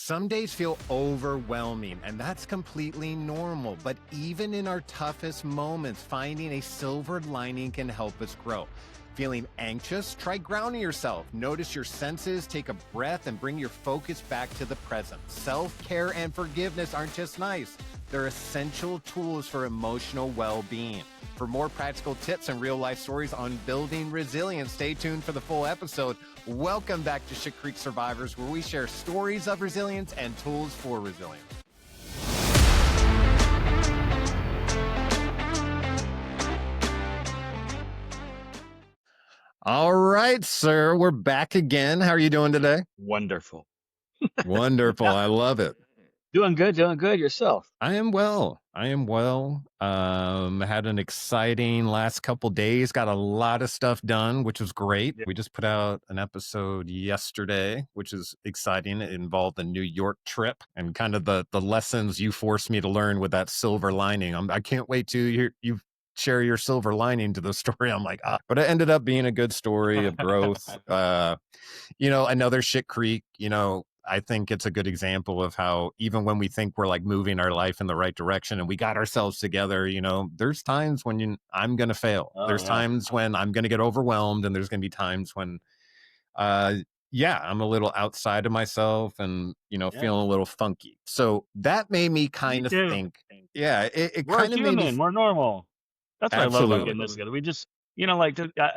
Some days feel overwhelming, and that's completely normal. But even in our toughest moments, finding a silver lining can help us grow. Feeling anxious? Try grounding yourself. Notice your senses, take a breath, and bring your focus back to the present. Self-care and forgiveness aren't just nice. They're essential tools for emotional well-being. For more practical tips and real-life stories on building resilience, stay tuned for the full episode. Welcome back to Shit Creek Survivors, where we share stories of resilience and tools for resilience. All right, sir, we're back again. How are you doing today? Wonderful. Wonderful. I love it. Doing good yourself. I am well. Had an exciting last couple days, got a lot of stuff done, which was great. Yeah. We just put out an episode yesterday, which is exciting. It involved the New York trip and kind of the lessons you forced me to learn with that silver lining. I can't wait to hear you share your silver lining to the story. I'm like, but it ended up being a good story of growth. Another Shit Creek, I think it's a good example of how even when we think we're like moving our life in the right direction and we got ourselves together, there's times when I'm going to fail. There's times when I'm going to get overwhelmed, and there's going to be times when, I'm a little outside of myself and, feeling a little funky. So that made me kind of think, it We're kind of made human. me. We're normal. That's what I love about Absolutely. getting this together. We just,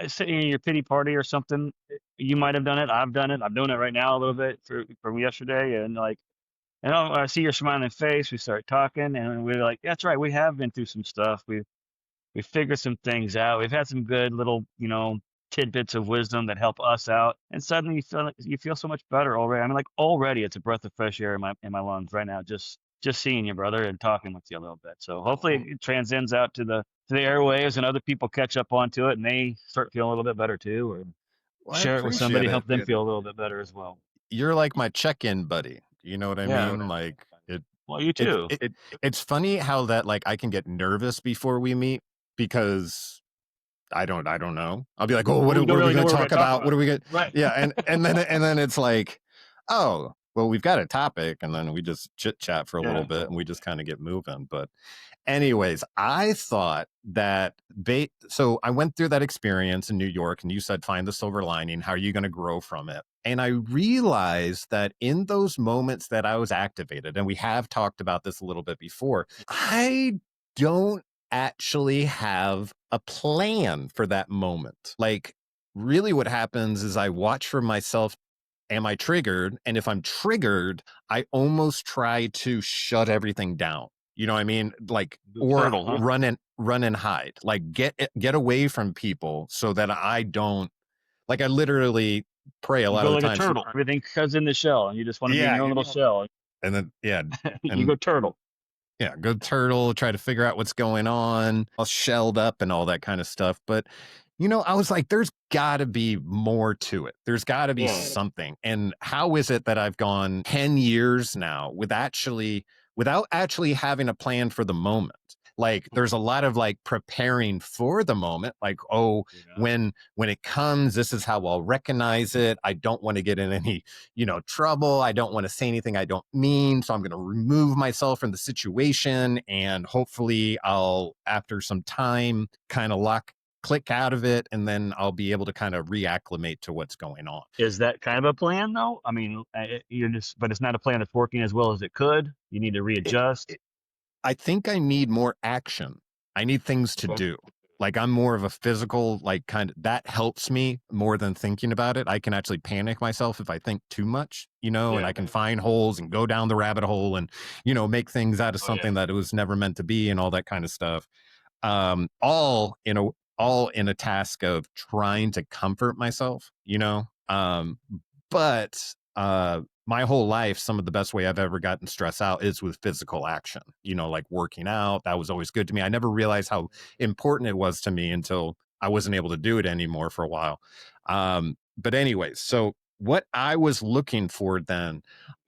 sitting in your pity party or something. You might have done it. I've done it. I'm doing it right now a little bit from yesterday. And I see your smiling face. We start talking, and we're like, that's right. We have been through some stuff. We figured some things out. We've had some good little, tidbits of wisdom that help us out. And suddenly you feel so much better already. I mean, like already it's a breath of fresh air in my lungs right now. Just seeing you, brother, and talking with you a little bit. So hopefully it transcends out to the airwaves, and other people catch up onto it, and they start feeling a little bit better too, or Well, I share it with somebody, appreciate it. help them feel a little bit better as well. You're like my check-in buddy. You know what I Yeah. mean? Like it. Well, you too. It's funny how that, like, I can get nervous before we meet because I don't know. I'll be like, oh, what are we going to talk about? What are we going? Right. Yeah, and then it's like, oh, well, we've got a topic, and then we just chit chat for a little bit, and we just kind of get moving. But anyways, I thought that so I went through that experience in New York, and you said find the silver lining. How are you going to grow from it? And I realized that in those moments that I was activated, and we have talked about this a little bit before, I don't actually have a plan for that moment. Like, really what happens is I watch for myself. Am I triggered? And if I'm triggered, I almost try to shut everything down. You know what I mean? Like, or run and hide. Like, get away from people so that I don't. Like, I literally pray a lot of the times. time. Turtle. Everything comes in the shell, and you just want to be in your own little shell. And then you go turtle. Yeah, go turtle, try to figure out what's going on, all shelled up and all that kind of stuff. But, I was like, there's got to be more to it. There's got to be something. And how is it that I've gone 10 years now without actually having a plan for the moment? Like, there's a lot of like preparing for the moment. Like, when it comes, this is how I'll recognize it. I don't want to get in any, trouble. I don't want to say anything I don't mean. So I'm going to remove myself from the situation. And hopefully I'll, after some time, kind of click out of it, and then I'll be able to kind of reacclimate to what's going on. Is that kind of a plan though? I mean, but it's not a plan that's working as well as it could. You need to readjust. I think I need more action. I need things to do. Like, I'm more of a physical, like, kind of, that helps me more than thinking about it. I can actually panic myself if I think too much, and I can find holes and go down the rabbit hole and, make things out of something that it was never meant to be and all that kind of stuff. All in a task of trying to comfort myself, but my whole life, some of the best way I've ever gotten stress out is with physical action, like working out. That was always good to me. I never realized how important it was to me until I wasn't able to do it anymore for a while. But anyways, so what I was looking for then,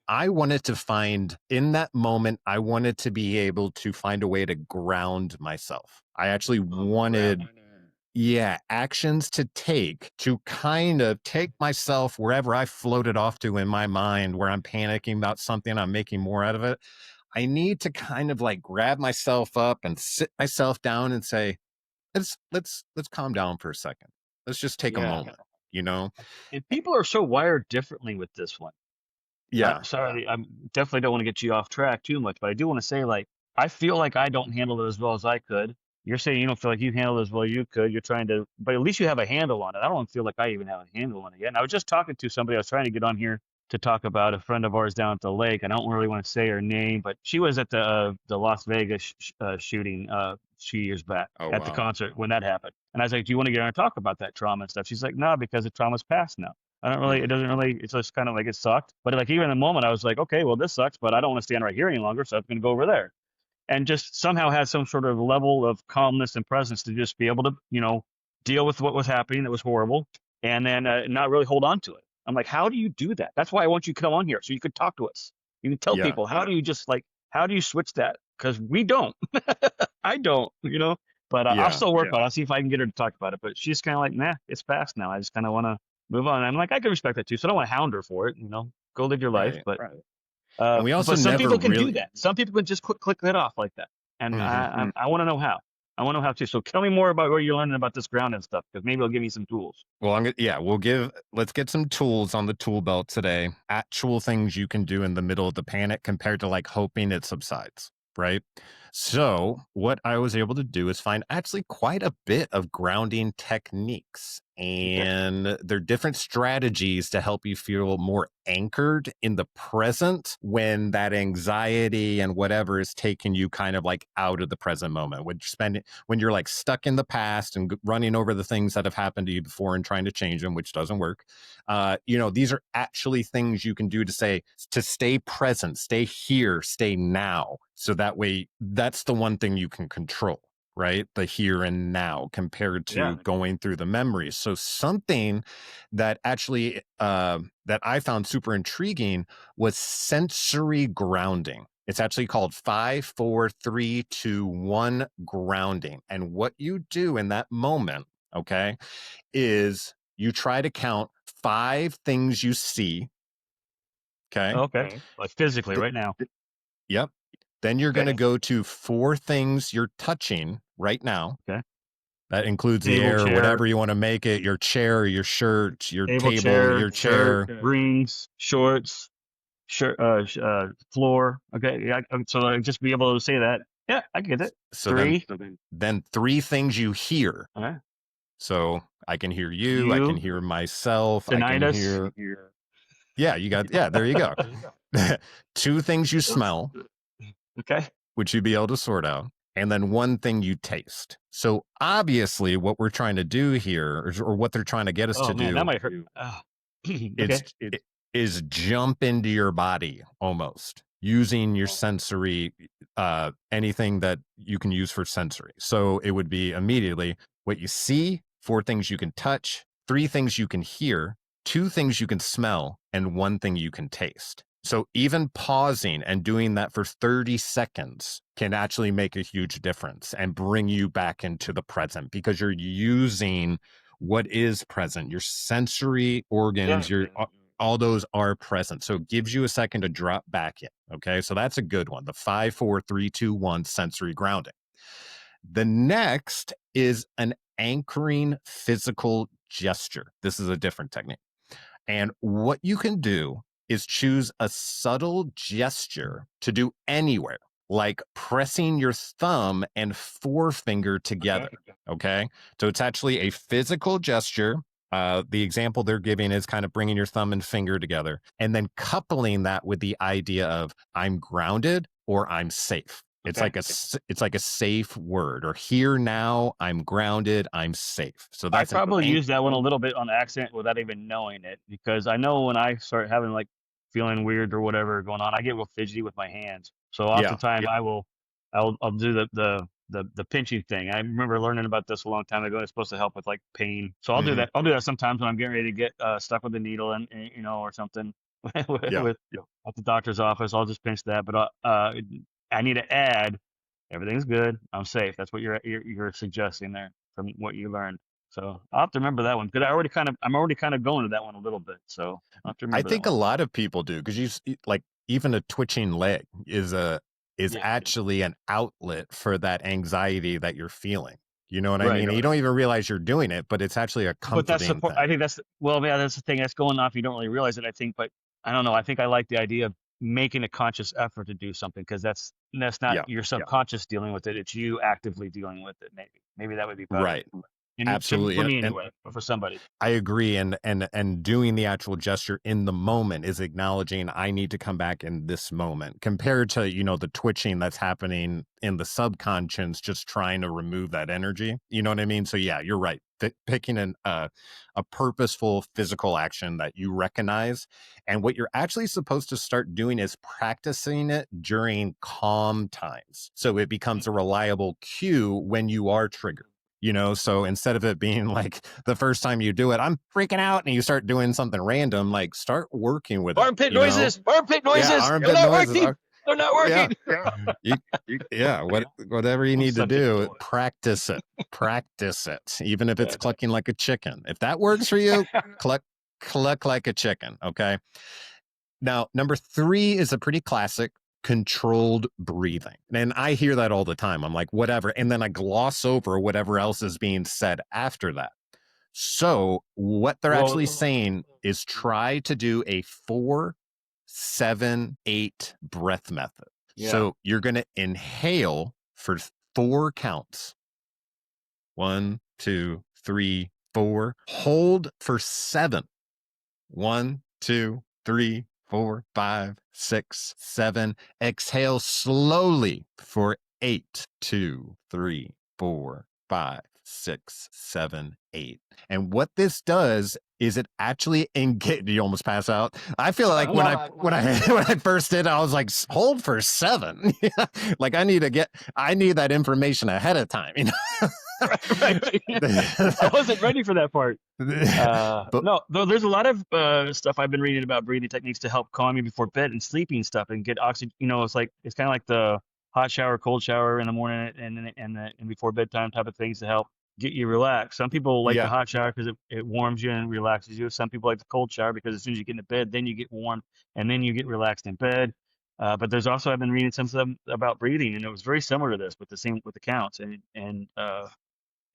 I wanted to find in that moment, I wanted to be able to find a way to ground myself. I actually wanted, Yeah, actions to take to kind of take myself wherever I floated off to in my mind where I'm panicking about something, I'm making more out of it. I need to kind of like grab myself up and sit myself down and say, let's calm down for a second. Let's just take a Yeah. moment, you know? And people are so wired differently with this one. Yeah. Sorry, I definitely don't want to get you off track too much, but I do want to say, like, I feel like I don't handle it as well as I could. You're saying you don't feel like you handle it as well as you could. You're trying to, but at least you have a handle on it. I don't feel like I even have a handle on it yet. And I was just talking to somebody. I was trying to get on here to talk about a friend of ours down at the lake. I don't really want to say her name, but she was at the Las Vegas shooting a few years back Oh at the wow. concert when that happened. And I was like, "Do you want to get on and talk about that trauma and stuff?" She's like, "No, because the trauma's past now." I don't really, it Mhm. doesn't really, it's just kind of like it sucked. But like even in the moment, I was like, okay, well, this sucks, but I don't want to stand right here any longer. So I'm going to go over there and just somehow had some sort of level of calmness and presence to just be able to, deal with what was happening that was horrible and then not really hold on to it. I'm like, how do you do that? That's why I want you to come on here so you could talk to us. You can tell Yeah. people, how do you just like, how do you switch that? Because we don't. I don't. But I'll Yeah. still work on it. I'll see if I can get her to talk about it. But she's kind of like, nah, it's past now. I just kind of want to move on. And I'm like, I can respect that too. So I don't want to hound her for it. Go live your life. Right. But And we also some never people can do really that. Some people can just click that off like that. And Mhm. I want to know how. I want to know how too. So tell me more about what you're learning about this ground and stuff, because maybe it'll give you some tools. Well, yeah, let's get some tools on the tool belt today. Actual things you can do in the middle of the panic compared to like hoping it subsides, right? So, what I was able to do is find actually quite a bit of grounding techniques, Okay. and they're different strategies to help you feel more anchored in the present when that anxiety and whatever is taking you kind of like out of the present moment. When you're like stuck in the past and running over the things that have happened to you before and trying to change them, which doesn't work. These are actually things you can do to stay present, stay here, stay now. So that way, that's the one thing you can control, right? The here and now compared Yeah. to going through the memories. So something that actually that I found super intriguing was sensory grounding. It's actually called 5, 4, 3, 2, 1 grounding. And what you do in that moment, okay, is you try to count 5 things you see. Okay. Okay. Like physically Th- right now. yep. Then you're going to Okay. go to 4 things you're touching right now. Okay. That includes the Table, air, chair, whatever you want to make it, your chair, your shirt, your table, table, chair, your shirt, chair. rings, shorts, shirt, floor. Okay. Yeah. So I just be able to say that. Yeah, I get it. So then, 3. then 3 things you hear. All right. So I can hear you, I can You, hear myself, I can tinnitus. hear, yeah, there you go. 2 things you smell, Okay. which you'd be able to sort out, and then 1 thing you taste. So obviously, what we're trying to do here, or what they're trying to get us Oh to man, that do, might hurt. Okay. is is jump into your body almost using your sensory, anything that you can use for sensory. So it would be immediately what you see, 4 things you can touch, 3 things you can hear, 2 things you can smell, and 1 thing you can taste. So even pausing and doing that for 30 seconds can actually make a huge difference and bring you back into the present because you're using what is present. Your sensory organs, Yeah. all those are present. So it gives you a second to drop back in. Okay. So that's a good one. The 5, 4, 3, 2, 1 sensory grounding. The next is an anchoring physical gesture. This is a different technique. And what you can do is choose a subtle gesture to do anywhere, like pressing your thumb and forefinger together. Okay. So it's actually a physical gesture. The example they're giving is kind of bringing your thumb and finger together and then coupling that with the idea of I'm grounded or I'm safe. Okay. It's like a safe word, or here now, I'm grounded, I'm safe. So I that's an probably anchor. use that one a little bit on accident without even knowing it, because I know when I start having like feeling weird or whatever going on, I get real fidgety with my hands. So Yeah. oftentimes I'll do the pinching thing. I remember learning about this a long time ago. It's supposed to help with like pain. So I'll do Mhm. that. I'll do that sometimes when I'm getting ready to get stuck with the needle and or something Yeah. with at the doctor's office. I'll just pinch that. But I need to add everything's good. I'm safe. That's what you're suggesting there from what you learned. So I'll have to remember that one because I'm already kind of going to that one a little bit. So I'll have to I remember that think a one. lot of people do because like even a twitching leg is Yeah. actually an outlet for that anxiety that you're feeling. You know what I Right. mean? And you don't even realize you're doing it, but it's actually a But that's the comforting point. thing. I think well, yeah, that's the thing that's going off. You don't really realize it, I think, but I don't know. I think I like the idea of making a conscious effort to do something because that's not Yeah, your subconscious dealing with it. It's you actively dealing with it. Maybe that would be better. right. Absolutely. For me And anyway, but for somebody. I agree, and doing the actual gesture in the moment is acknowledging I need to come back in this moment, compared to the twitching that's happening in the subconscious, just trying to remove that energy. You know what I mean? So yeah, you're right. Picking a purposeful physical action that you recognize, and what you're actually supposed to start doing is practicing it during calm times, so it becomes a reliable cue when you are triggered. So instead of it being like the first time you do it, I'm freaking out, and you start doing something random, like start working with it. Armpit noises. Armpit Yeah, noises. They're armpit not noises. working. They're not Yeah, working. yeah. Whatever you need to Subject do, to it. practice it. Practice it, even if it's Yeah. clucking like a chicken. If that works for you, cluck like a chicken. Okay. Now, number 3 is a pretty classic: controlled breathing. And I hear that all the time. I'm like, whatever. And then I gloss over whatever else is being said after that. So, what they're actually saying is try to do a 4, 7, 8 breath method. Yeah. So, you're going to inhale for 4 counts. 1, 2, 3, 4. Hold for 7. 1, 2, 3, 4, 5, 6, 7. Exhale slowly for 8. 2, 3, 4, 5, 6, 7, 8. And what this does is it actually engage. You almost pass out. I feel like when I first did, I was like, hold for 7. Like I need that information ahead of time. Right. I wasn't ready for that part. No, though there's a lot of stuff I've been reading about breathing techniques to help calm you before bed and sleeping stuff and get oxygen. It's kind of like the hot shower, cold shower in the morning and before bedtime type of things to help get you relaxed. Some people like the hot shower because it warms you and relaxes you. Some people like the cold shower because as soon as you get into bed, then you get warm and then you get relaxed in bed. But there's also I've been reading some stuff about breathing and it was very similar to this with the counts and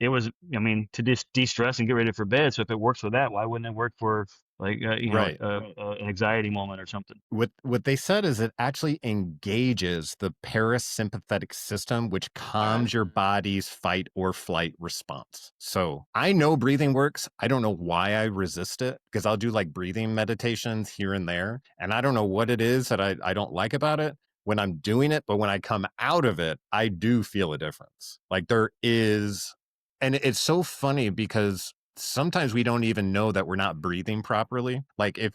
it was, to de-stress and get ready for bed. So if it works for that, why wouldn't it work for Right. an anxiety moment or something? What they said is it actually engages the parasympathetic system, which calms your body's fight or flight response. So I know breathing works. I don't know why I resist it, because I'll do like breathing meditations here and there. And I don't know what it is that I don't like about it when I'm doing it. But when I come out of it, I do feel a difference. Like there is. And it's so funny because sometimes we don't even know that we're not breathing properly. Like if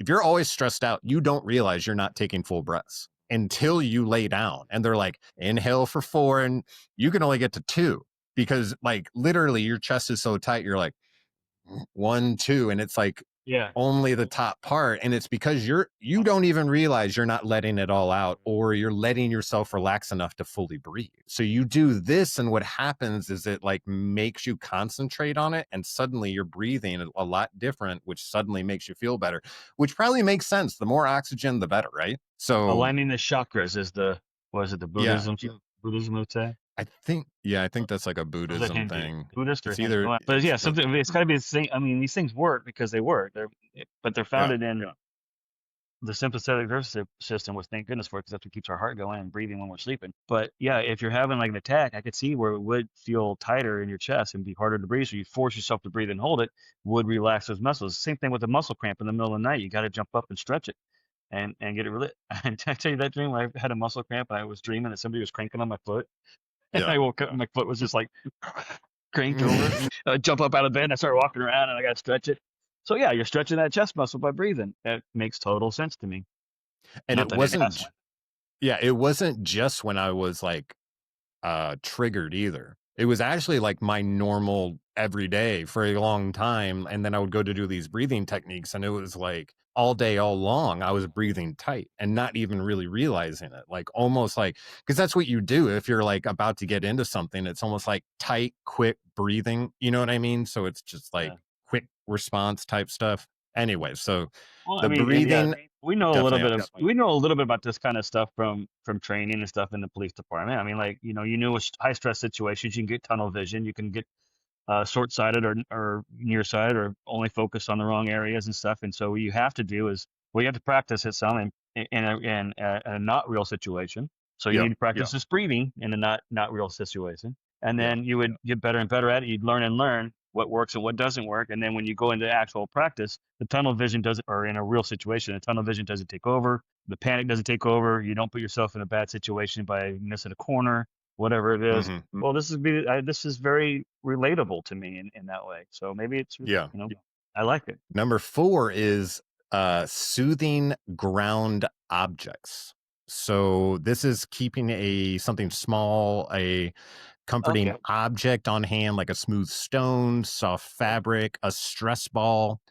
you're always stressed out, you don't realize you're not taking full breaths until you lay down. And they're like, inhale for 4, and you can only get to 2 because like literally your chest is so tight. You're like 1, 2, and it's like only the top part. And it's because you don't even realize you're not letting it all out, or you're letting yourself relax enough to fully breathe. So you do this, and what happens is it like makes you concentrate on it, and suddenly you're breathing a lot different, which suddenly makes you feel better, which probably makes sense. The more oxygen, the better, right? So aligning the chakras is the Buddhism? Buddhism would say. I think that's like a Buddhism thing. Buddhist or it's either, but yeah, something. It's got to be the same. I mean, these things work because they work. They're founded in the sympathetic nervous system, which thank goodness for, because that's what keeps our heart going and breathing when we're sleeping. But yeah, if you're having like an attack, I could see where it would feel tighter in your chest and be harder to breathe. So you force yourself to breathe and hold it, would relax those muscles. Same thing with a muscle cramp in the middle of the night. You got to jump up and stretch it and get it relieved. And I tell you that dream, I had a muscle cramp. I was dreaming that somebody was cranking on my foot. And I woke up and my foot was just like cranked over. I jump up out of bed and I start walking around and I got to stretch it. So yeah, you're stretching that chest muscle by breathing. That makes total sense to me. And it wasn't just when I was like triggered either. It was actually like my normal every day for a long time. And then I would go to do these breathing techniques, and it was like all day, all long, I was breathing tight and not even really realizing it. Like almost like, because that's what you do if you're like about to get into something. It's almost like tight, quick breathing. You know what I mean? So it's just like Yeah. quick response type stuff. Anyway, so Well, I the mean, and yeah, breathing we know a little definitely bit helps. of we know a little bit about this kind of stuff from training and stuff in the police department. I mean, like, you knew with high stress situations, you can get tunnel vision, you can get short sighted or nearsighted or only focus on the wrong areas and stuff. And so what you have to do is, well, you have to practice it some in a not real situation. So you Yeah. need to practice this breathing in a not real situation, and Yeah. then you would get better and better at it. You'd learn and learn what works and what doesn't work. And then when you go into actual practice, the tunnel vision doesn't, or in a real situation, the tunnel vision doesn't take over. The panic doesn't take over. You don't put yourself in a bad situation by missing a corner, whatever it is. Hmm. Well, this is very relatable to me in that way. So maybe it's, Yeah. I like it. Number 4 is soothing ground objects. So this is keeping something small, a comforting Okay. object on hand, like a smooth stone, soft fabric, a stress ball.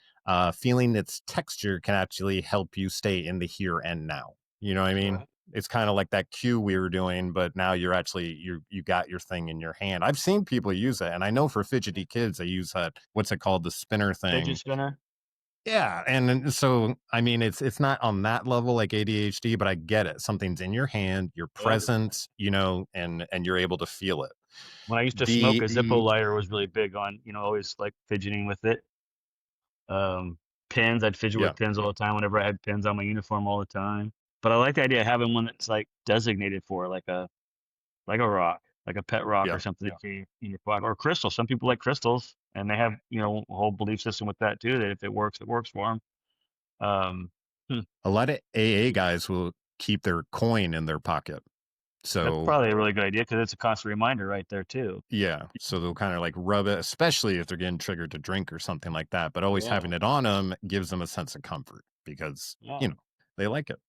Feeling its texture can actually help you stay in the here and now. You know what I mean? It's kind of like that cue we were doing, but now you're actually you got your thing in your hand. I've seen people use it, and I know for fidgety kids they use that. What's it called? The spinner Fidget thing. spinner. Yeah, and so I mean, it's not on that level like ADHD, but I get it. Something's in your hand, your Yeah. presence, and you're able to feel it. When I used to smoke, The a Zippo lighter was really big on, always like fidgeting with it. Um, Pins, I'd fidget Yeah, with pins all the time whenever I had pins on my uniform all the time. But I like the idea of having one that's like designated for like a rock, like a pet rock or yeah. something that you in your pocket, or crystals. Some people like crystals, and they have a whole belief system with that too. That if it works for them. Hmm, A lot of AA guys will keep their coin in their pocket. that's So probably a really good idea because it's a constant reminder right there too. yeah, so they'll kind of like rub it, especially if they're getting triggered to drink or something like that. But always Yeah, having it on them gives them a sense of comfort because yeah. they like it.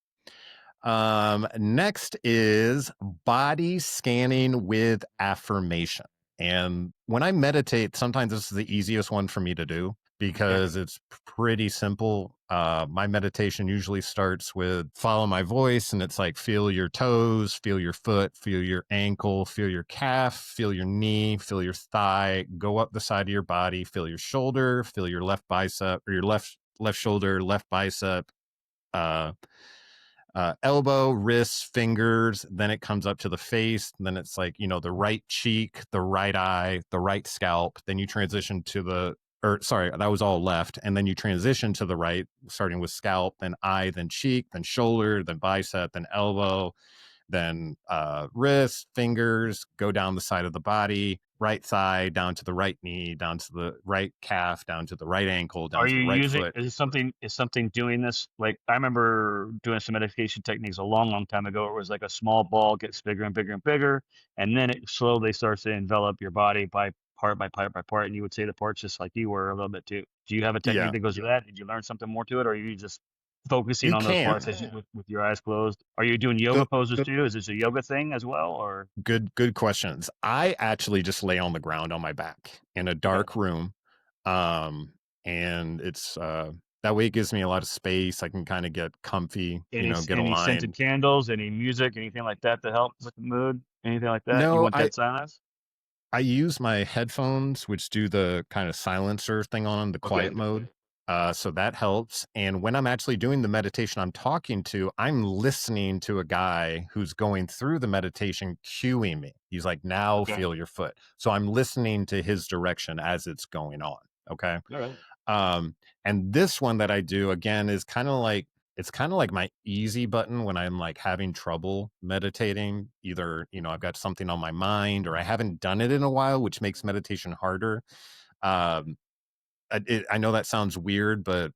Next is body scanning with affirmation. And when I meditate, sometimes this is the easiest one for me to do Okay. because it's pretty simple. My meditation usually starts with follow my voice, and it's like feel your toes, feel your foot, feel your ankle, feel your calf, feel your knee, feel your thigh, go up the side of your body, feel your shoulder, feel your left bicep or your left shoulder, left bicep, uh, elbow, wrists, fingers. Then it comes up to the face. Then it's like, the right cheek, the right eye, the right scalp. Then you transition to or sorry, that was all left. And then you transition to the right, starting with scalp, then eye, then cheek, then shoulder, then bicep, then elbow, then wrist, fingers, go down the side of the body, right thigh, down to the right knee, down to the right calf, down to the right ankle, down Are to you the right using, foot. is something doing this? Like I remember doing some meditation techniques a long time ago. It was like a small ball gets bigger and bigger and bigger, and then it slowly starts to envelop your body by part by part by part. And you would say the parts just like you were a little bit too. Do you have a technique Yeah, that goes with that? Did you learn something more to it, or are you just focusing you on those parts can. with your eyes closed? Are you doing yoga The, poses too? Is this a yoga thing as well, or good questions. I actually just lay on the ground on my back in a okay? dark room. And it's that way it gives me a lot of space. I can kind of get comfy, get Any scented aligned. candles, any music, anything like that to help with the mood? Anything like that? You No, want I that silence? I use my headphones, which do the kind of silencer thing on the Okay. quiet mode. So that helps. And when I'm actually doing the meditation I'm talking to, I'm listening to a guy who's going through the meditation, cueing me. He's like, now Okay. feel your foot. So I'm listening to his direction as it's going on. Okay. All right. Um, and this one that I do again is it's kind of like my easy button when I'm like having trouble meditating. Either, I've got something on my mind or I haven't done it in a while, which makes meditation harder. Um, I know that sounds weird, but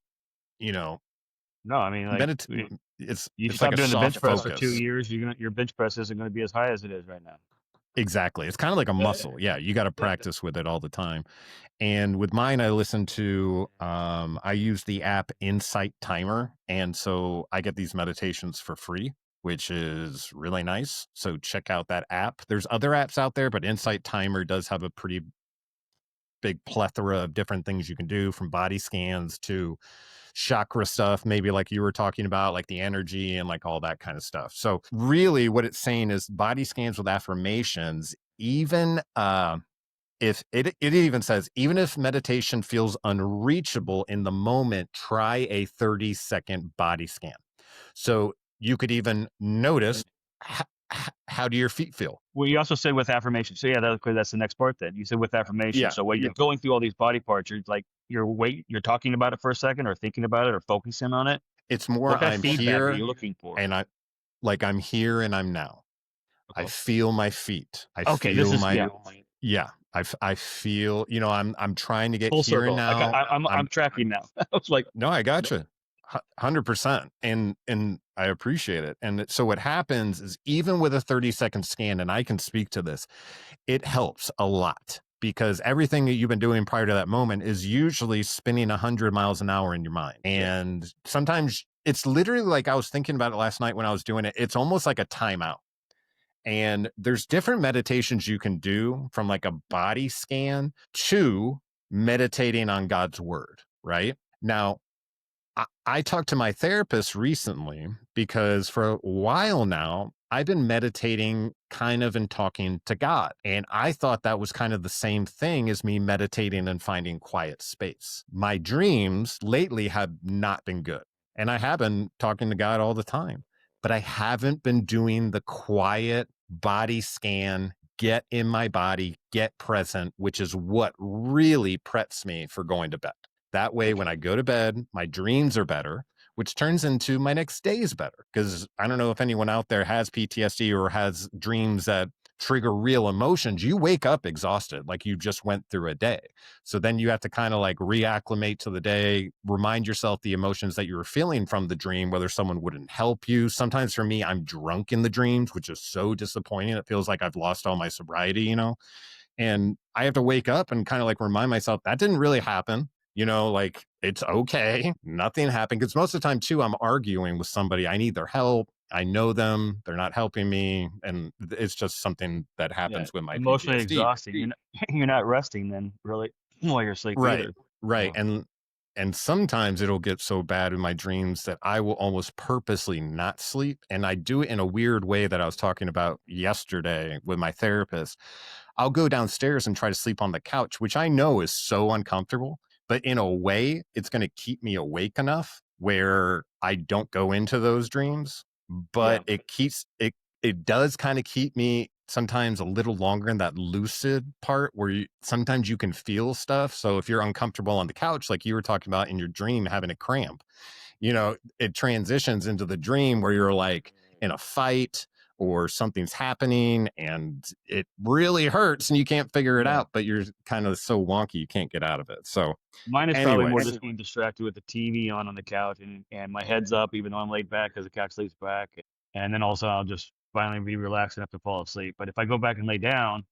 you know, No, I mean, like, medit you it's like stop a doing the bench soft press for two focus. years, your bench press isn't going to be as high as it is right now. Exactly. It's kind of like a muscle. Yeah, you got to practice with it all the time. And with mine, I listen to, I use the app Insight Timer. And so I get these meditations for free, which is really nice. So check out that app. There's other apps out there, but Insight Timer does have a pretty big plethora of different things you can do, from body scans to chakra stuff, maybe like you were talking about, like the energy and like all that kind of stuff. So really what it's saying is body scans with affirmations, even if it even says, even if meditation feels unreachable in the moment, try a 30-second body scan. So you could even notice, how do your feet feel? Well, you also said with affirmation. So yeah, that's the next part then. You said with affirmation. Yeah. So when you're going through all these body parts, you're talking about it for a second or thinking about it or focusing on it. It's more, What kind of I'm feedback are here you looking for? and I'm here and I'm now. I Okay. feel my feet. I Okay, this feel is my, yeah. I feel, I'm trying to get full here and circle. now. I'm tracking now. I was like, No, I gotcha. 100%. And I appreciate it. And so what happens is, even with a 30-second scan, and I can speak to this, it helps a lot, because everything that you've been doing prior to that moment is usually spinning 100 miles an hour in your mind. And sometimes it's literally like, I was thinking about it last night when I was doing it. It's almost like a timeout. And there's different meditations you can do, from like a body scan to meditating on God's word, right? Now, I talked to my therapist recently, because for a while now, I've been meditating kind of and talking to God. And I thought that was kind of the same thing as me meditating and finding quiet space. My dreams lately have not been good. And I have been talking to God all the time, but I haven't been doing the quiet body scan, get in my body, get present, which is what really preps me for going to bed. That way, when I go to bed, my dreams are better, which turns into my next day is better. Because I don't know if anyone out there has PTSD or has dreams that trigger real emotions. You wake up exhausted, like you just went through a day. So then you have to kind of like reacclimate to the day, remind yourself the emotions that you were feeling from the dream, whether someone wouldn't help you. Sometimes for me, I'm drunk in the dreams, which is so disappointing. It feels like I've lost all my sobriety. And I have to wake up and kind of like remind myself that didn't really happen. Like, it's okay. Nothing happened. Because most of the time, too, I'm arguing with somebody. I need their help. I know them. They're not helping me. And it's just something that yeah, happens with my emotionally PTSD. exhausting. You're not resting then really while you're asleep Right. either. Right. Yeah. And sometimes it'll get so bad in my dreams that I will almost purposely not sleep. And I do it in a weird way that I was talking about yesterday with my therapist. I'll go downstairs and try to sleep on the couch, which I know is so uncomfortable, but in a way, it's going to keep me awake enough where I don't go into those dreams. Yeah. But it does kind of keep me sometimes a little longer in that lucid part, where sometimes you can feel stuff. So if you're uncomfortable on the couch, like you were talking about in your dream, having a cramp, it transitions into the dream where you're like in a fight or something's happening and it really hurts and you can't figure it Yeah. out, but you're kind of so wonky you can't get out of it. So Mine is probably more anyways, just being distracted with the TV on the couch and my head's up even though I'm laid back because the couch lays back. And then also I'll just finally be relaxed enough to fall asleep. But if I go back and lay down,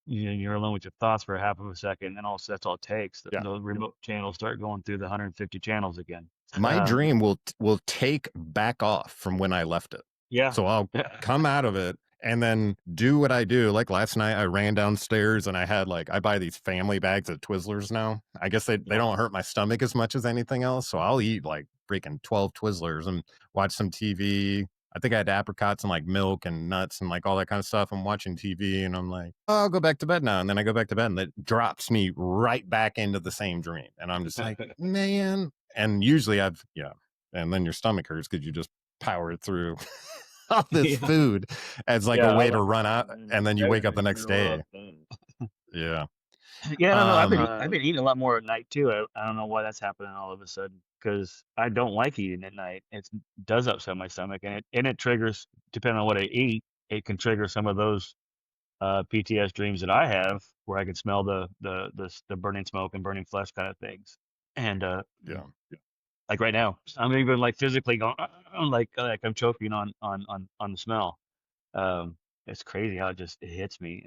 you're alone with your thoughts for a half of a second, and then also that's all it takes. The remote channels start going through the 150 channels again. my dream will take back off from when I left it. Yeah. So I'll come out of it and then do what I do. Like last night, I ran downstairs and I buy these family bags of Twizzlers now. I guess they don't hurt my stomach as much as anything else. So I'll eat like freaking 12 Twizzlers and watch some TV. I think I had apricots and like milk and nuts and like all that kind of stuff. I'm watching TV and I'm like, oh, I'll go back to bed now. And then I go back to bed and it drops me right back into the same dream. And I'm just like, man. And usually and then your stomach hurts because you just powered through all this food as like a way to run out, and then you wake up the next day. Yeah. Yeah, I don't know. I've been eating a lot more at night too. I don't know why that's happening all of a sudden because I don't like eating at night. It does upset my stomach, and it triggers depending on what I eat. It can trigger some of those PTS dreams that I have, where I can smell the burning smoke and burning flesh kind of things. And Yeah. like right now, I'm even like physically going like I'm choking on the smell. It's crazy how it hits me.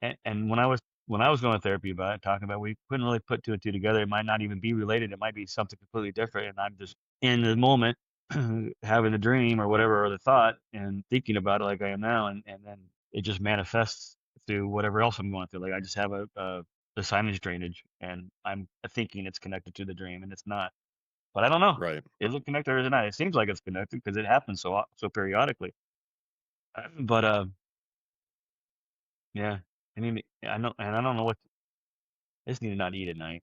And when I was going to therapy about it, talking about it, we couldn't really put two and two together. It might not even be related. It might be something completely different. And I'm just in the moment having the dream or whatever, or the thought and thinking about it like I am now. And then it just manifests through whatever else I'm going through. Like I just have the sinus drainage, and I'm thinking it's connected to the dream, and it's not. But I don't know. Right. Is it connected or is it not? It seems like it's connected because it happens so periodically. But yeah, I know, and I don't know what. I just need to not eat at night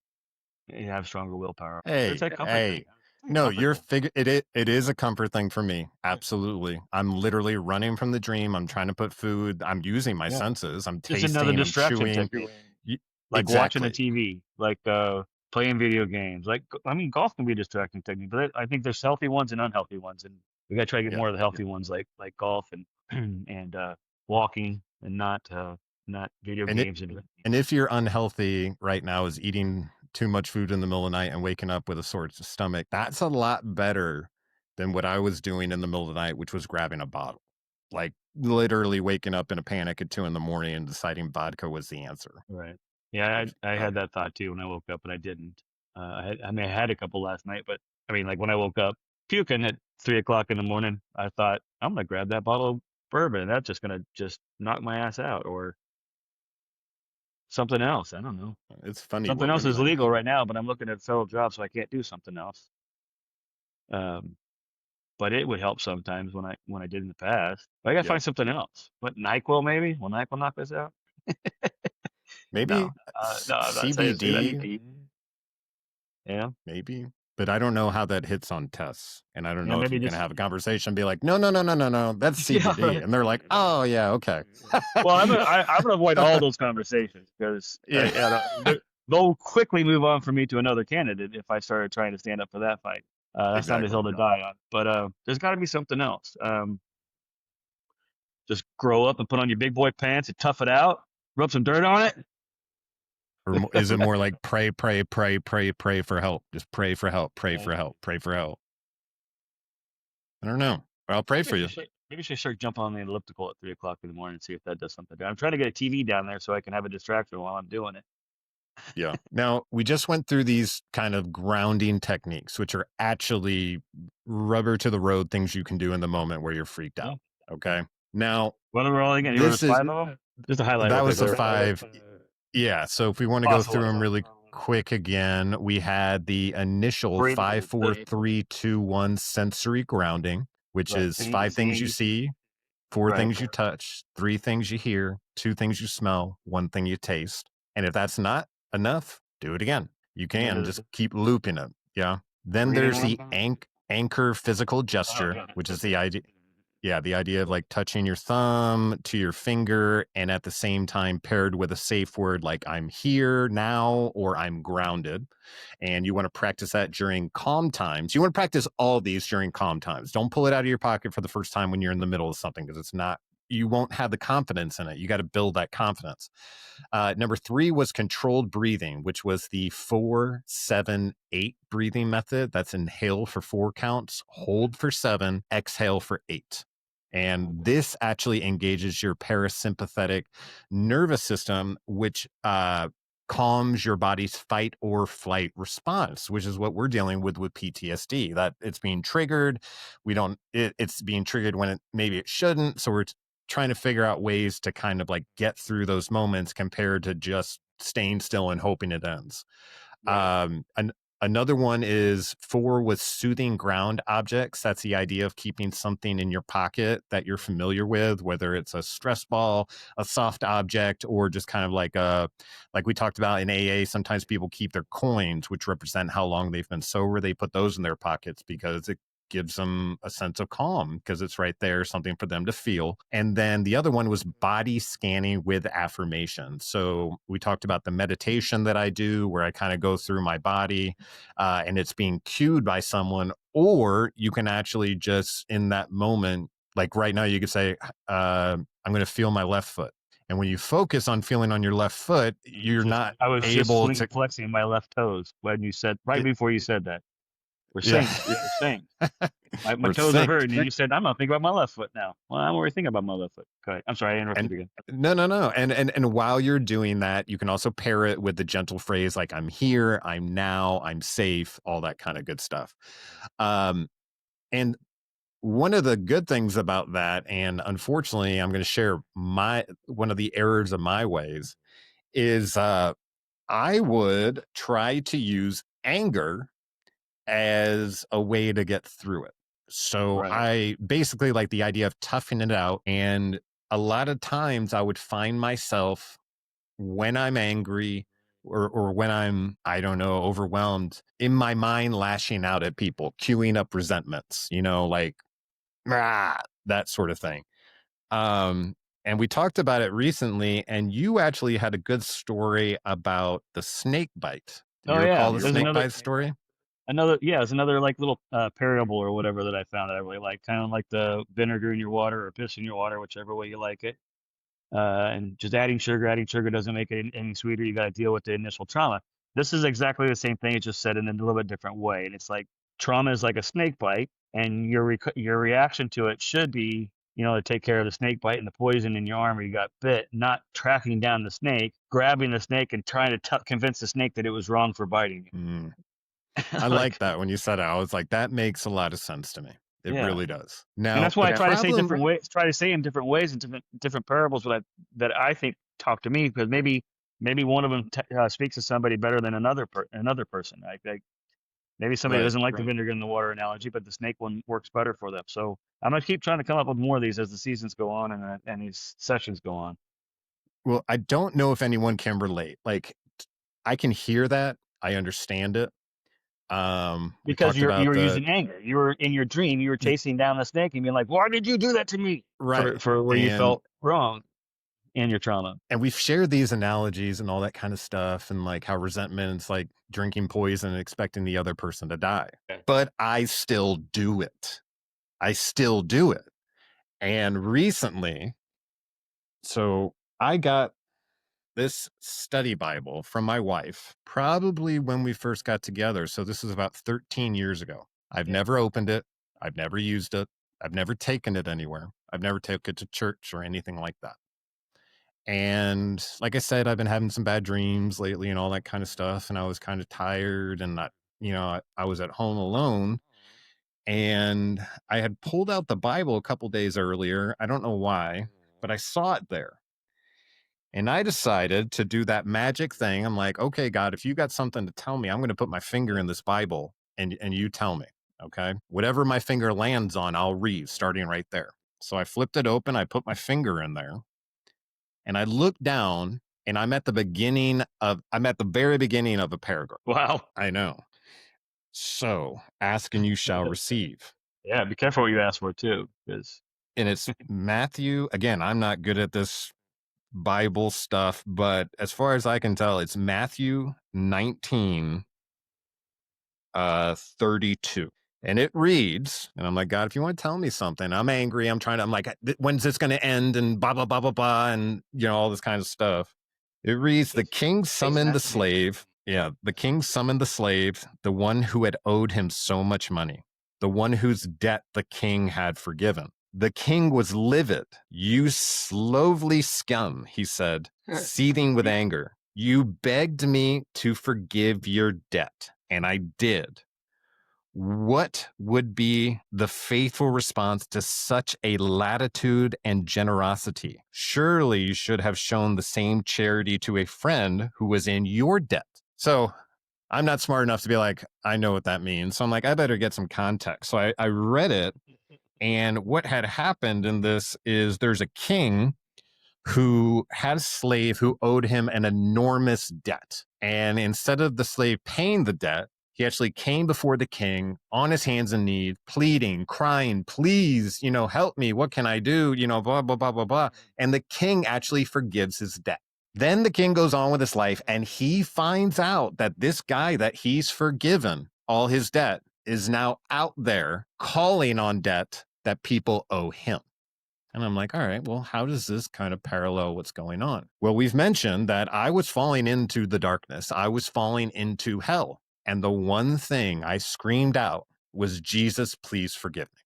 and have stronger willpower. It's Hey, a comfort thing. hey. It's a No, comfort you're thing. it is a comfort thing for me. Absolutely. I'm literally running from the dream. I'm trying to put food. I'm using my Yeah, senses. I'm just another tasting, I'm distraction chewing. technique, Y- like watching the Exactly. TV, like playing video games. Like I mean, golf can be a distracting technique, but I think there's healthy ones and unhealthy ones, and we gotta try to get Yeah. more of the healthy ones, like golf and and walking, and not video And it games and and if you're unhealthy right now is eating too much food in the middle of the night and waking up with a sore stomach, that's a lot better than what I was doing in the middle of the night, which was grabbing a bottle. Like literally waking up in a panic at 2 a.m. and deciding vodka was the answer. right. Yeah, Which I had that thought too when I woke up, but I didn't. I mean, I had a couple last night, but I mean, like when I woke up puking at 3 o'clock in the morning, I thought I'm gonna grab that bottle of bourbon. That's just gonna just knock my ass out, or something else. I don't know. it's funny Something what else we is think. legal right now, but I'm looking at federal jobs, so I can't do something else. Um, but it would help sometimes when I did in the past. But I gotta Yeah. find something else. What, NyQuil maybe? Will NyQuil knock this out? Maybe No, no, I'm not say that. CBD, Yeah, maybe. But I don't know how that hits on tests. And I don't yeah, know if maybe you can just have a conversation and be like, no, no, no, no, no, no, that's yeah. CBD. And they're like, oh, yeah, okay. Well, I'm gonna avoid all those conversations because Yeah. they'll quickly move on from me to another candidate if I started trying to stand up for that fight. That's not a hill Exactly. to die on. But there's got to be something else. Just grow up and put on your big boy pants and tough it out. Rub some dirt on Or is it more like pray, pray, pray, pray, pray for help? Just pray for help, pray for it. help, pray for help. I don't know. I'll pray for you. Maybe I should start jumping on the elliptical at 3 o'clock in the morning and see if that does something. I'm trying to get a TV down there so I can have a distraction while I'm doing it. Yeah. Now, we just went through these kind of grounding techniques, which are actually rubber to the road things you can do in the moment where you're freaked out. Okay. Now, What are we all again? You were this is 5 of them? Just to highlight that what they was the were. 5. Yeah. So if we want to go through them really quick again, we had the initial Breathe. 5, 4, 3, 2, 1 sensory grounding, which Right. is 5 things you see, 4 Right. things you touch, 3 things you hear, 2 things you smell, 1 thing you taste. And if that's not enough, do it again. You can just keep looping it. Yeah. Then there's the anchor physical gesture, which is the idea. Yeah, the idea of like touching your thumb to your finger and at the same time paired with a safe word like I'm here now or I'm grounded. And you want to practice that during calm times. You want to practice all these during calm times. Don't pull it out of your pocket for the first time when you're in the middle of something because it's not, you won't have the confidence in it. You got to build that confidence. Number 3 was controlled breathing, which was the 4-7-8 breathing method. That's inhale for 4 counts, hold for 7, exhale for 8. And this actually engages your parasympathetic nervous system, which calms your body's fight or flight response, which is what we're dealing with PTSD. That it's being triggered. It's being triggered when maybe it shouldn't. So we're trying to figure out ways to kind of like get through those moments compared to just staying still and hoping it ends. Right. Another one is 4 with soothing ground objects. That's the idea of keeping something in your pocket that you're familiar with, whether it's a stress ball, a soft object, or just kind of like we talked about in AA, sometimes people keep their coins, which represent how long they've been sober. They put those in their pockets because it gives them a sense of calm because it's right there, something for them to feel. And then the other one was body scanning with affirmation. So we talked about the meditation that I do where I kind of go through my body and it's being cued by someone, or you can actually just in that moment, like right now, you could say, I'm going to feel my left foot. And when you focus on feeling on your left foot, you're not I was just able to flexing my left toes when you said right before you said that. We're yeah. synced. We're synced. My We're toes are synced. hurting, and you said I'm not thinking about my left foot now. Well, I'm already thinking about my left foot. Okay, I'm sorry, I interrupted And again. no. And while you're doing that, you can also pair it with the gentle phrase like I'm here, I'm now, I'm safe, all that kind of good stuff. And one of the good things about that, and unfortunately, I'm going to share one of the errors of my ways is I would try to use anger as a way to get through it. So Right. I basically like the idea of toughing it out. And a lot of times I would find myself when I'm angry or when I'm, I don't know, overwhelmed, in my mind lashing out at people, queuing up resentments, like "Rah," that sort of thing. Um, and we talked about it recently, and you actually had a good story about the snake bite. Do Oh you yeah, recall the there's snake bite story? there's another like little parable or whatever that I found that I really like, kind of like the vinegar in your water or piss in your water, whichever way you like it. And just adding sugar doesn't make it any sweeter. You got to deal with the initial trauma. This is exactly the same thing. It's just said in a little bit different way. And it's like trauma is like a snake bite, and your reaction to it should be, to take care of the snake bite and the poison in your arm where you got bit, not tracking down the snake, grabbing the snake, and trying to convince the snake that it was wrong for biting Mm. you. I like Like, that when you said it. I was like, that makes a lot of sense to me. It yeah. really does. And Now, that's why the I try to say problem, different ways, try to say in different ways and different parables that I think talk to me, because maybe one of them speaks to somebody better than another person. Like maybe somebody right. doesn't like the vinegar in the water analogy, but the snake one works better for them. So I'm gonna keep trying to come up with more of these as the seasons go on and these sessions go on. Well, I don't know if anyone can relate. Like, I can hear that. I understand it. We Because talked you about were the, using anger. You were in your dream. You were chasing down the snake and being like, "Why did you do that to me?" right. For where you And felt wrong in your trauma. and we've shared these analogies and all that kind of stuff, and like how resentment's like drinking poison and expecting the other person to die. Yeah. But I still do it. I still do it. And recently, so I got this study Bible from my wife, probably when we first got together. So this is about 13 years ago. I've never opened it. I've never used it. I've never taken it anywhere. I've never taken it to church or anything like that. And like I said, I've been having some bad dreams lately and all that kind of stuff. And I was kind of tired and not, I was at home alone and I had pulled out the Bible a couple days earlier. I don't know why, but I saw it there. And I decided to do that magic thing. I'm like, okay, God, if you got something to tell me, I'm going to put my finger in this Bible and you tell me. Okay. Whatever my finger lands on, I'll read starting right there. So I flipped it open. I put my finger in there and I looked down and I'm at the very beginning of a paragraph. Wow. I know. So ask and you shall receive. Yeah, be careful what you ask for too, because And it's Matthew. Again, I'm not good at this Bible stuff, but as far as I can tell, it's Matthew 19, 32. And it reads, and I'm like, God, if you want to tell me something, I'm angry. I'm like, when's this going to end? And blah, blah, blah, blah, blah. And, all this kind of stuff. It reads, the king summoned the slave. Yeah, the king summoned the slave, the one who had owed him so much money, the one whose debt the king had forgiven. The king was livid. You slowly scum, he said, seething with anger. You begged me to forgive your debt, and I did. What would be the faithful response to such a latitude and generosity? Surely you should have shown the same charity to a friend who was in your debt. So I'm not smart enough to be like, I know what that means. So I'm like, I better get some context. So I read it. And what had happened in this is there's a king who had a slave who owed him an enormous debt. And instead of the slave paying the debt, he actually came before the king on his hands and knees, pleading, crying, please, help me. What can I do? Blah, blah, blah, blah, blah. And the king actually forgives his debt. Then the king goes on with his life and he finds out that this guy that he's forgiven all his debt is now out there calling on debt that people owe him. And I'm like, all right, well, how does this kind of parallel what's going on? Well, we've mentioned that I was falling into the darkness. I was falling into hell. And the one thing I screamed out was, Jesus, please forgive me.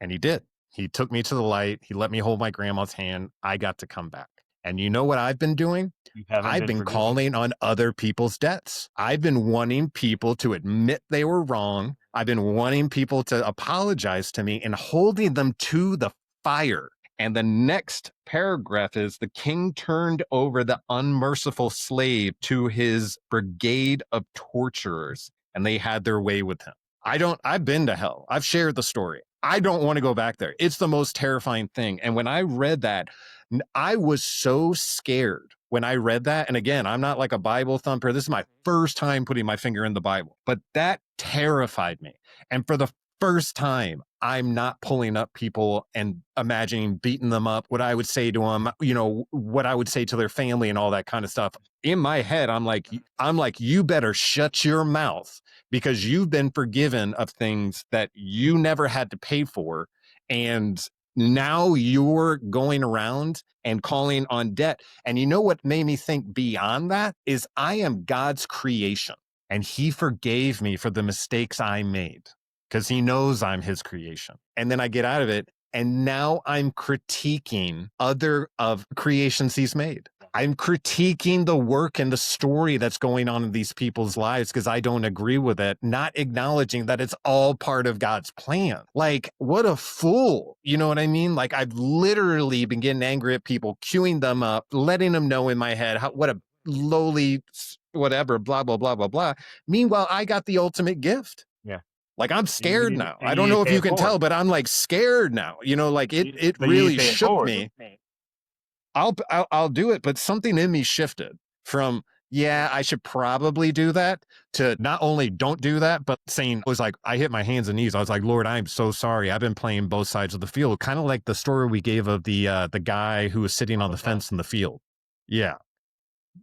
And he did. He took me to the light. He let me hold my grandma's hand. I got to come back. And you know what I've been doing? I've been calling on other people's debts. I've been wanting people to admit they were wrong. I've been wanting people to apologize to me and holding them to the fire And the next paragraph is the king turned over the unmerciful slave to his brigade of torturers, and they had their way with him. I've been to hell. I've shared the story. I don't want to go back there. It's the most terrifying thing. And when I read that, I was so scared when I read that. And again, I'm not like a Bible thumper. This is my first time putting my finger in the Bible, but that terrified me. And for the first time, I'm not pulling up people and imagining beating them up, what I would say to them, what I would say to their family and all that kind of stuff. In my head, I'm like, you better shut your mouth because you've been forgiven of things that you never had to pay for. And now you're going around and calling on debt. And you know what made me think beyond that is I am God's creation and he forgave me for the mistakes I made because he knows I'm his creation. And then I get out of it and now I'm critiquing other of creations he's made. I'm critiquing the work and the story that's going on in these people's lives because I don't agree with it, not acknowledging that it's all part of God's plan. Like, what a fool. You know what I mean? Like, I've literally been getting angry at people, queuing them up, letting them know in my head what a lowly whatever, blah, blah, blah, blah, blah. Meanwhile, I got the ultimate gift. Yeah. Like I'm scared now. And I you don't need to know if pay you it can tell, forward. but I'm like scared now. Like it But you need really to pay it shook forward. me. I'll do it, but something in me shifted from, yeah, I should probably do that to not only don't do that, but saying, it was like, I hit my hands and knees. I was like, Lord, I'm so sorry. I've been playing both sides of the field. Kind of like the story we gave of the guy who was sitting on the fence in the field. Yeah.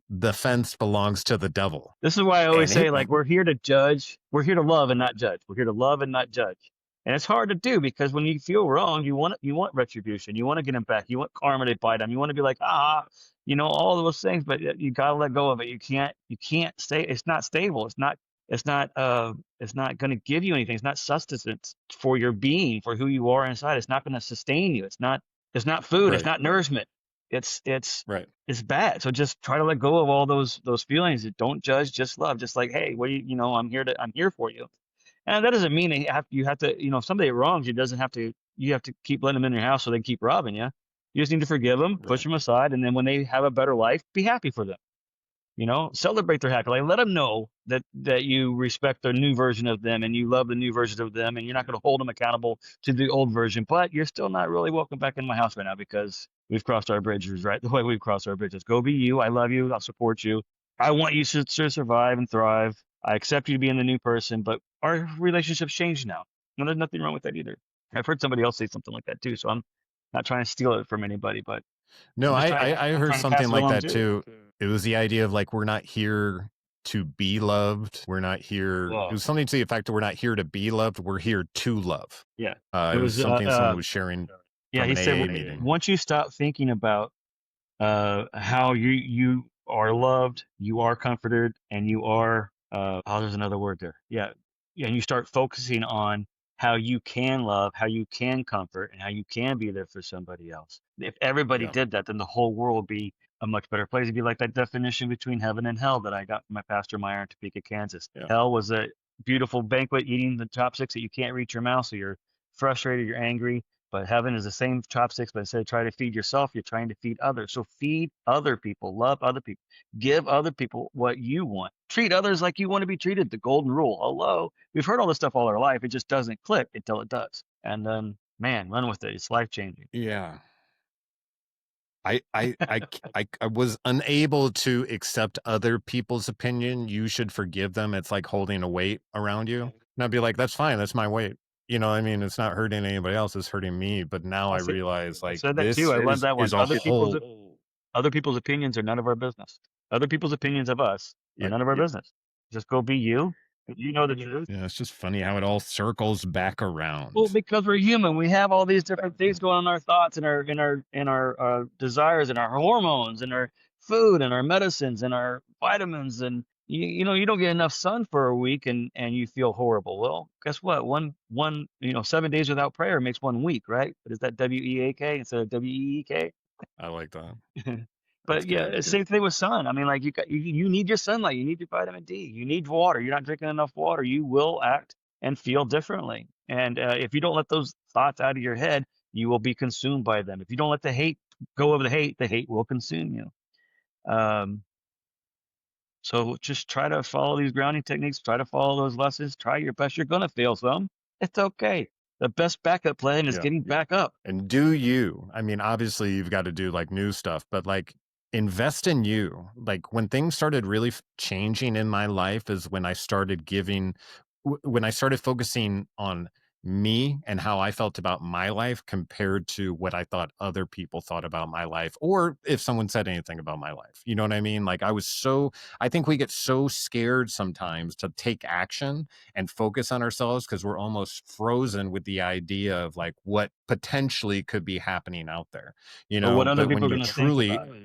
The fence belongs to the devil. This is why I always say, like, we're here to judge. We're here to love and not judge. We're here to love and not judge. And it's hard to do because when you feel wrong, you want retribution. You want to get them back. You want karma to bite them. You want to be like, all those things, but you got to let go of it. You can't stay. It's not stable. It's not going to give you anything. It's not sustenance for your being, for who you are inside. It's not going to sustain you. It's not food. It's not nourishment. It's right. It's bad. So just try to let go of all those feelings. Don't judge, just love. Just like, hey, I'm here for you. And that doesn't mean that you have to, if somebody wrongs you, you have to keep letting them in your house so they keep robbing you. You just need to forgive them, push them aside, and then when they have a better life, be happy for them. Celebrate their happy life. Let them know that you respect the new version of them and you love the new version of them, and you're not going to hold them accountable to the old version. But you're still not really welcome back in my house right now because we've crossed our bridges, right? The way we've crossed our bridges. Go be you. I love you. I'll support you. I want you to survive and thrive. I accept you to be in the new person, but our relationship's changed now. And there's nothing wrong with that either. I've heard somebody else say something like that too, so I'm not trying to steal it from anybody, but no, I heard something like that too. It was the idea of like, we're not here to be loved. We're not here. It was something to the effect that we're not here to be loved. We're here to love. Yeah. It was something someone was sharing. Yeah, he said, once you stop thinking about how you are loved, you are comforted, and you are, there's another word there. Yeah. And you start focusing on how you can love, how you can comfort, and how you can be there for somebody else. If everybody did that, then the whole world would be a much better place. It'd be like that definition between heaven and hell that I got from my pastor Meyer in Topeka, Kansas. Yeah. Hell was a beautiful banquet, eating the chopsticks that you can't reach your mouth, so you're frustrated, you're angry. But heaven is the same chopsticks, but instead of trying to feed yourself, you're trying to feed others. So feed other people, love other people, give other people what you want. Treat others like you want to be treated. The golden rule. Hello. We've heard all this stuff all our life. It just doesn't click until it does. And then, man, run with it. It's life-changing. Yeah. I was unable to accept other people's opinion. You should forgive them. It's like holding a weight around you. And I'd be like, that's fine. That's my weight. I mean, it's not hurting anybody else. It's hurting me. But now I realize, like, I said that too. I love that one. Other people's opinions are none of our business. Other people's opinions of us are none of our business. Just go be you. You know the truth. Yeah, it's just funny how it all circles back around. Well, because we're human, we have all these different things going on in our thoughts and our desires and our hormones and our food and our medicines and our vitamins, and you don't get enough sun for a week and you feel horrible. Well, guess what? 7 days without prayer makes 1 week, right? But is that WEAK instead of WEEK? I like that. But yeah, same thing with sun. I mean, like you need your sunlight, you need your vitamin D, you need water. You're not drinking enough water, you will act and feel differently. And if you don't let those thoughts out of your head, you will be consumed by them. If you don't let the hate go over the hate will consume you. Um, so just try to follow these grounding techniques, try to follow those lessons, try your best. You're going to fail some. It's okay. The best backup plan is Yeah. getting back up. And do you, I mean, obviously you've got to do like new stuff, but like invest in you. Like when things started really changing in my life is when I started when I started focusing on me and how I felt about my life compared to what I thought other people thought about my life, or if someone said anything about my life. You know what I mean? Like I think we get so scared sometimes to take action and focus on ourselves because we're almost frozen with the idea of like what potentially could be happening out there, Or what other but when people are you going to think truly, about it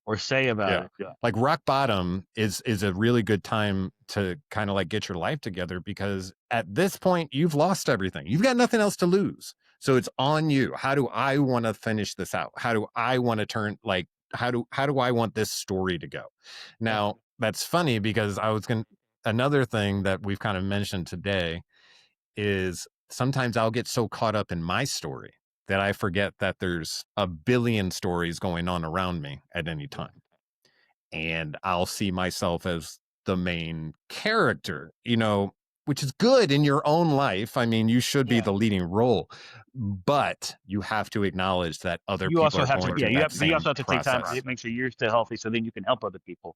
or say about yeah, it. Yeah. like rock bottom is a really good time to kind of like get your life together, because at this point you've lost everything. You've got nothing else to lose. So it's on you. How do I want to finish this out? How do I want to turn like how do I want this story to go? Now, that's funny because another thing that we've kind of mentioned today is sometimes I'll get so caught up in my story that I forget that there's a billion stories going on around me at any time. And I'll see myself as the main character, which is good in your own life. I mean, you should be the leading role, but you have to acknowledge that other You people also are have to, going through that you same also have to take time process. to make sure you're still healthy, so then you can help other people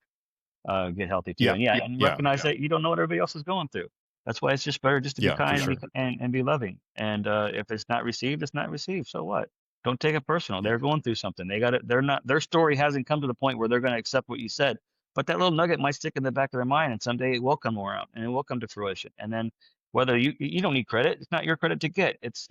get healthy too. Yeah. And and recognize that you don't know what everybody else is going through. That's why it's just better just to be Yeah, for kind sure. and be loving. And if it's not received, it's not received. So what? Don't take it personal. Yeah. They're going through something. They got it. They're not. Their story hasn't come to the point where they're going to accept what you said. But that little nugget might stick in the back of their mind, and someday it will come around and it will come to fruition. And then whether you don't need credit, it's not your credit to get. It's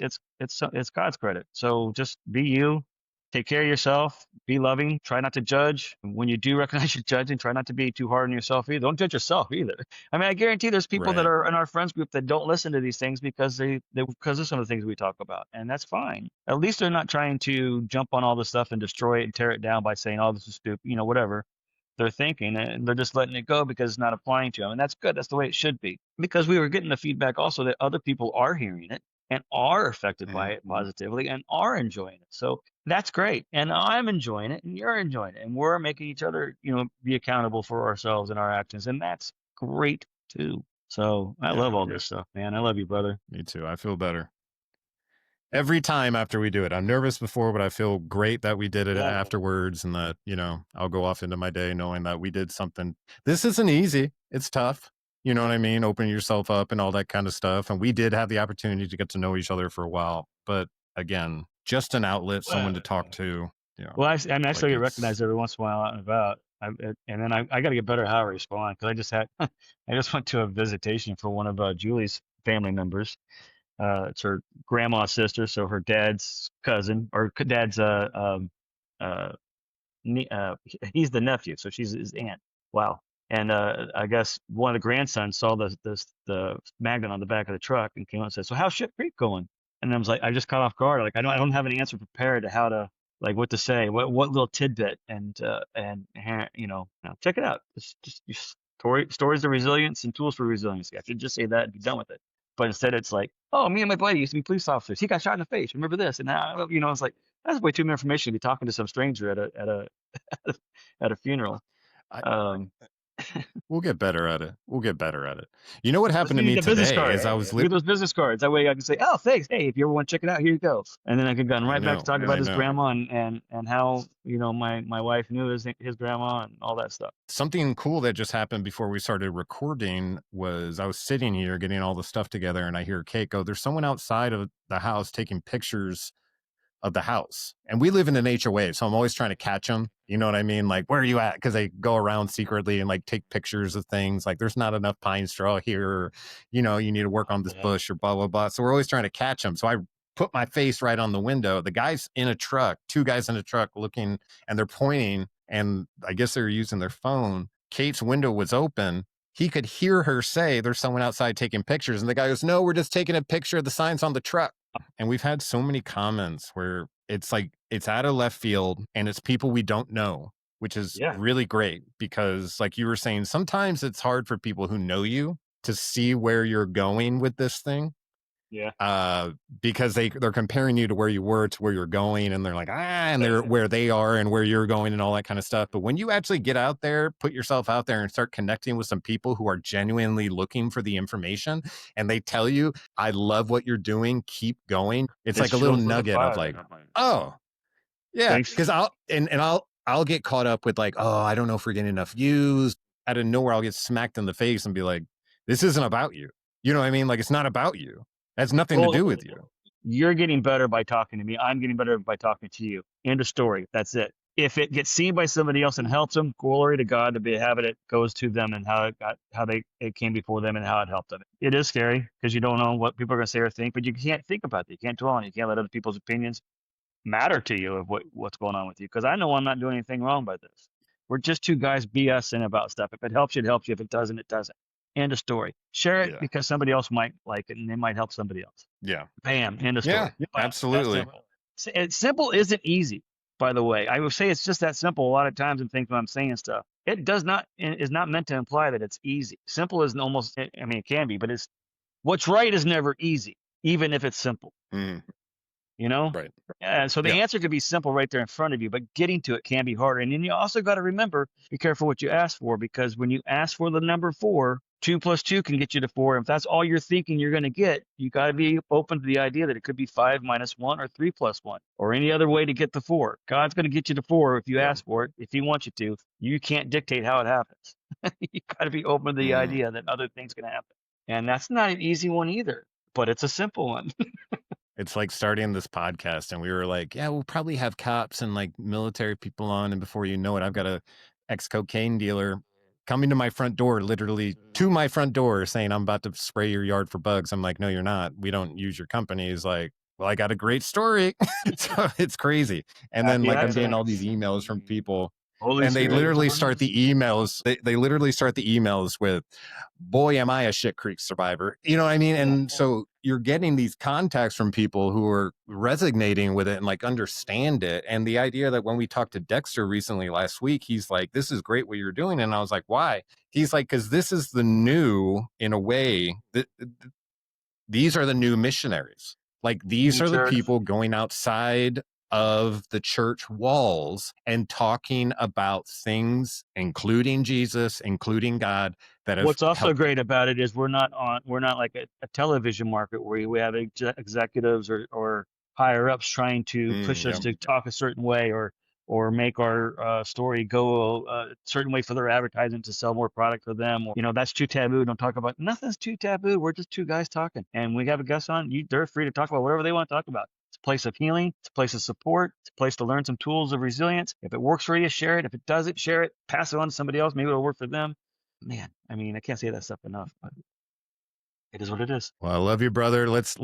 God's credit. So just be you. Take care of yourself. Be loving. Try not to judge. When you do recognize you're judging, try not to be too hard on yourself either. Don't judge yourself either. I mean, I guarantee there's people that Right. are in our friends group that don't listen to these things because because of some of the things we talk about, and that's fine. At least they're not trying to jump on all this stuff and destroy it and tear it down by saying, "Oh, this is stupid," whatever they're thinking, and they're just letting it go because it's not applying to them, and that's good. That's the way it should be. Because we were getting the feedback also that other people are hearing it and are affected by it positively and are enjoying it. So that's great. And I'm enjoying it and you're enjoying it. And we're making each other, be accountable for ourselves and our actions. And that's great too. So I love all this stuff, man. I love you, brother. Me too. I feel better every time after we do it. I'm nervous before, but I feel great that we did it afterwards, and that, I'll go off into my day knowing that we did something. This isn't easy. It's tough. You know what I mean? Opening yourself up and all that kind of stuff. And we did have the opportunity to get to know each other for a while. But again, just an outlet, someone to talk to. Well, I still get recognized every once in a while out and about. And then I got to get better at how I respond, because I just went to a visitation for one of Julie's family members. It's her grandma's sister, so her dad's cousin, or dad's uh, he's the nephew, so she's his aunt. Wow. And I guess one of the grandsons saw the magnet on the back of the truck and came up and said, "So how's Ship Creek going?" And I was like, I just caught off guard. Like I don't have an answer prepared to how to, like, what to say, what little tidbit, and check it out. Just stories of resilience and tools for resiliency. I should just say that and be done with it. But instead, it's like, oh, me and my buddy used to be police officers. He got shot in the face. Remember this? And now, it's like, that's way too much information to be talking to some stranger at a funeral. We'll get better at it. You know what happened to me business today card. is I was Look at those business cards. That way I can say, "Oh, thanks. Hey, if you ever want to check it out, here you go." And then I could go right back to talk about his grandma and how my wife knew his grandma and all that stuff. Something cool that just happened before we started recording was I was sitting here getting all the stuff together, and I hear Kate go, "There's someone outside of the house taking pictures of the house." And we live in an HOA, so I'm always trying to catch them. You know what I mean? Like, where are you at? Because they go around secretly and like take pictures of things. Like, there's not enough pine straw here. Or, you need to work on this bush or blah, blah, blah. So we're always trying to catch them. So I put my face right on the window. The guy's in a truck, two guys in a truck looking, and they're pointing, and I guess they're using their phone. Kate's window was open. He could hear her say, "There's someone outside taking pictures." And the guy goes, "No, we're just taking a picture of the signs on the truck." And we've had so many comments where it's like, it's out of left field and it's people we don't know, which is really great, because like you were saying, sometimes it's hard for people who know you to see where you're going with this thing. Yeah. Because they're comparing you to where you were to where you're going, and they're like, and they're where they are and where you're going and all that kind of stuff. But when you actually get out there, put yourself out there and start connecting with some people who are genuinely looking for the information, and they tell you, I love what you're doing, keep going. It's like a little nugget of like, oh, yeah, Thanks. because I'll get caught up with like, oh, I don't know if we're getting enough views. Out of nowhere, I'll get smacked in the face and be like, this isn't about you. You know what I mean? Like, it's not about you. It has nothing to do with you. You're getting better by talking to me. I'm getting better by talking to you. End of story. That's it. If it gets seen by somebody else and helps them, glory to God to be having it goes to them and it came before them and how it helped them. It is scary because you don't know what people are going to say or think, but you can't think about it. You can't dwell on it. You can't let other people's opinions matter to you of what's going on with you. Because I know I'm not doing anything wrong by this. We're just two guys BSing about stuff. If it helps you, it helps you. If it doesn't, it doesn't. End of story. Share it because somebody else might like it and they might help somebody else. Yeah. Bam. End of story. Yeah, absolutely. Simple isn't easy, by the way. I would say it's just that simple a lot of times in things when I'm saying stuff. It is not meant to imply that it's easy. Simple is almost, I mean, it can be, but what's right is never easy, even if it's simple. You know? Right. So the answer could be simple right there in front of you, but getting to it can be harder. And then you also got to remember, be careful what you ask for, because when you ask for the number 4, 2 plus 2 can get you to 4. If that's all you're thinking you're going to get, you got to be open to the idea that it could be 5 minus 1 or 3 plus 1 or any other way to get the 4. God's going to get you to 4 if you ask for it. If he wants you to, you can't dictate how it happens. You got to be open to the idea that other things can happen. And that's not an easy one either, but it's a simple one. It's like starting this podcast and we were like, yeah, we'll probably have cops and like military people on. And before you know it, I've got a ex-cocaine dealer coming to my front door, literally to my front door saying, I'm about to spray your yard for bugs. I'm like, no, you're not. We don't use your company. He's like, well, I got a great story. So it's crazy. And then like I'm getting all these emails from people. And they literally start the emails. They literally start the emails with, boy, am I a Shit Creek survivor. You know what I mean? And so you're getting these contacts from people who are resonating with it and like understand it. And the idea that when we talked to Dexter recently last week, he's like, this is great what you're doing. And I was like, why? He's like, because this is the new, in a way, these are the new missionaries. Like these are the people going outside of the church walls and talking about things, including Jesus, including God. What's also great about it is we're not like a television market where we have executives or higher ups trying to push us to talk a certain way or make our story go a certain way for their advertising to sell more product for them. Or, that's too taboo. Don't talk about nothing's too taboo. We're just two guys talking, and we have a guest on. They're free to talk about whatever they want to talk about. It's a place of healing. It's a place of support. It's a place to learn some tools of resilience. If it works for you, share it. If it doesn't, share it. Pass it on to somebody else. Maybe it'll work for them. Man, I mean, I can't say that stuff enough, but it is what it is. Well, I love you, brother. Let's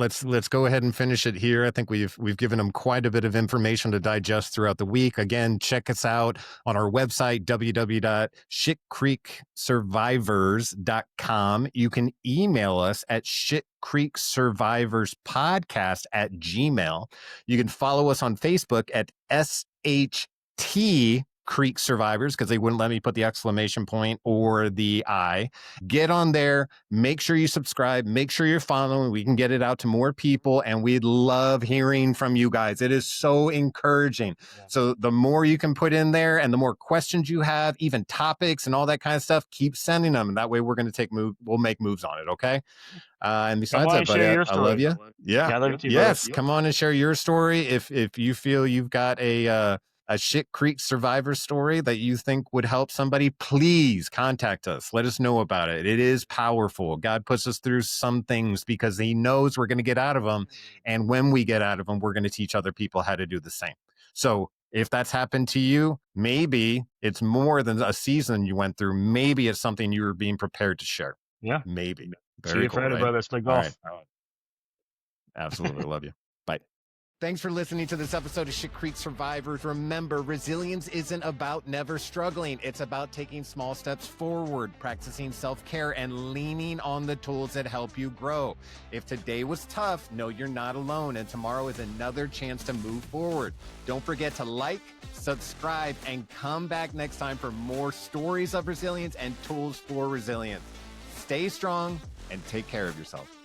go ahead and finish it here. I think we've given them quite a bit of information to digest throughout the week. Again, check us out on our website, www.shitcreeksurvivors.com. You can email us at shitcreeksurvivorspodcast@gmail. You can follow us on Facebook at SHT Creek Survivors, because they wouldn't let me put the exclamation point or the I. Get on there, make sure you subscribe, make sure you're following. We can get it out to more people, and we'd love hearing from you guys. It is so encouraging. So the more you can put in there and the more questions you have, even topics and all that kind of stuff, keep sending them. And that way we're going to we'll make moves on it. Okay. And besides that, buddy, I love you. Yeah. I love you too, yes. brother. Come on and share your story. If you feel you've got a Shit Creek survivor story that you think would help somebody, please contact us. Let us know about it. It is powerful. God puts us through some things because he knows we're going to get out of them. And when we get out of them, we're going to teach other people how to do the same. So if that's happened to you, maybe it's more than a season you went through. Maybe it's something you were being prepared to share. Yeah. Maybe. See you Friday, brother. Let's play golf. All right. Absolutely. Love you. Bye. Thanks for listening to this episode of Shit Creek Survivors. Remember, resilience isn't about never struggling. It's about taking small steps forward, practicing self-care, and leaning on the tools that help you grow. If today was tough, know you're not alone, and tomorrow is another chance to move forward. Don't forget to like, subscribe, and come back next time for more stories of resilience and tools for resilience. Stay strong and take care of yourself.